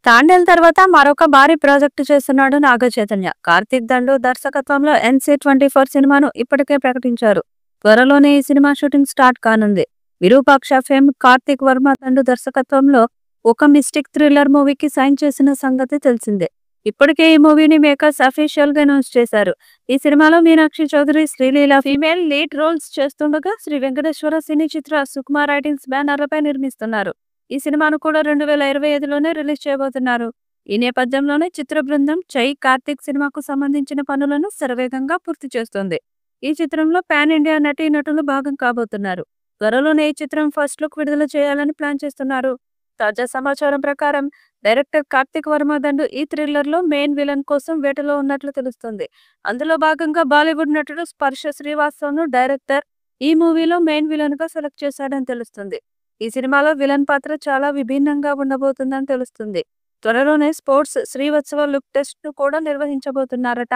తాండేల్ తర్వాత మరొక భారీ ప్రాజెక్టు చేస్తున్నాడు నాగచైతన్య. కార్తీక్ దండు దర్శకత్వంలో NC24 సినిమాను ఇప్పటికే ప్రకటించారు. త్వరలోనే ఈ సినిమా షూటింగ్ స్టార్ట్ కానుంది. విరూపాక్ష ఫేమ్ కార్తీక్ వర్మ దండు దర్శకత్వంలో ఒక మిస్టిక్ థ్రిల్లర్ మూవీకి సైన్ చేసిన సంగతి తెలిసిందే. ఇప్పటికే ఈ మూవీని మేకర్స్ అఫీషియల్ గా అనౌన్స్ చేశారు. ఈ సినిమాలో Meenakshi Chaudhary, Sreeleela female lead roles చేస్తుండగా శ్రీ వెంకటేశ్వర సినీ చిత్ర సుకుమార్ రైటింగ్స్ బ్యానర్లపై నిర్మిస్తున్నారు. ఈ సినిమాను కూడా 2025లోనే రిలీజ్ చేయబోతున్నారు. ఈ నేపథ్యంలోనే చిత్ర బృందం చై కార్తీక్ సినిమాకు సంబంధించిన పనులను శరవేగంగా పూర్తి చేస్తోంది. ఈ చిత్రంలో పాన్ ఇండియా నటీనటులు భాగం కాబోతున్నారు. త్వరలోనే ఈ చిత్రం ఫస్ట్ లుక్ విడుదల చేయాలని ప్లాన్ చేస్తున్నారు. తాజా సమాచారం ప్రకారం డైరెక్టర్ కార్తీక్ వర్మ దండు ఈ థ్రిల్లర్ లో మెయిన్ విలన్ కోసం వేటలో ఉన్నట్లు తెలుస్తుంది. అందులో భాగంగా బాలీవుడ్ నటుడు స్పర్శ శ్రీవాస్తవ్ ను డైరెక్టర్ ఈ మూవీలో మెయిన్ విలన్ గా సెలెక్ట్ చేశాడని తెలుస్తుంది. ఈ సినిమాలో విలన్ పాత్ర చాలా విభిన్నంగా ఉండబోతుందని తెలుస్తుంది. త్వరలోనే స్పోర్ట్స్ శ్రీవత్సవ లుక్ టెస్ట్ ను కూడా నిర్వహించబోతున్నారట.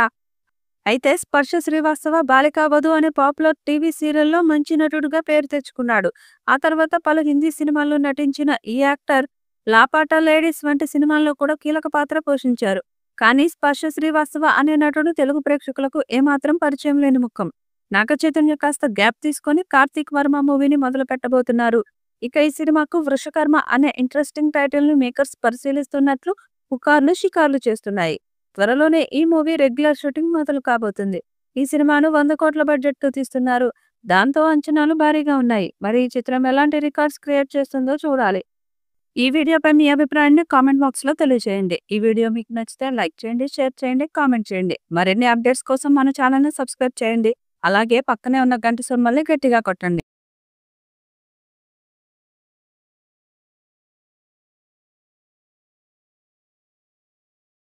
అయితే స్పర్శ శ్రీవాస్తవ బాలికా వధు అనే పాపులర్ టీవీ సీరియల్లో మంచి నటుడుగా పేరు తెచ్చుకున్నాడు. ఆ తర్వాత పలు హిందీ సినిమాల్లో నటించిన ఈ యాక్టర్ లాపాటా లేడీస్ వంటి సినిమాల్లో కూడా కీలక పాత్ర పోషించారు. కానీ స్పర్శ శ్రీవాస్తవ అనే నటుడు తెలుగు ప్రేక్షకులకు ఏమాత్రం పరిచయం లేని ముఖం. నాగచైతన్య కాస్త గ్యాప్ తీసుకొని కార్తీక్ వర్మ మూవీని మొదలు పెట్టబోతున్నారు. ఇక ఈ సినిమాకు వృషకర్మ అనే ఇంట్రెస్టింగ్ టైటిల్ ను మేకర్స్ పరిశీలిస్తున్నట్లు పుకార్లు షికార్లు చేస్తున్నాయి. త్వరలోనే ఈ మూవీ రెగ్యులర్ షూటింగ్ మొదలు కాబోతుంది. ఈ సినిమాను 100 కోట్ల బడ్జెట్ తో తీస్తున్నారు. దాంతో అంచనాలు భారీగా ఉన్నాయి. మరి ఈ చిత్రం ఎలాంటి రికార్డ్స్ క్రియేట్ చేస్తుందో చూడాలి. ఈ వీడియోపై మీ అభిప్రాయాన్ని కామెంట్ బాక్స్ లో తెలియజేయండి. ఈ వీడియో మీకు నచ్చితే లైక్ చేయండి, షేర్ చేయండి, కామెంట్ చేయండి. మరిన్ని అప్డేట్స్ కోసం మన ఛానల్ ని సబ్స్క్రైబ్ చేయండి. అలాగే పక్కనే ఉన్న గంట సింబల్ని గట్టిగా కొట్టండి.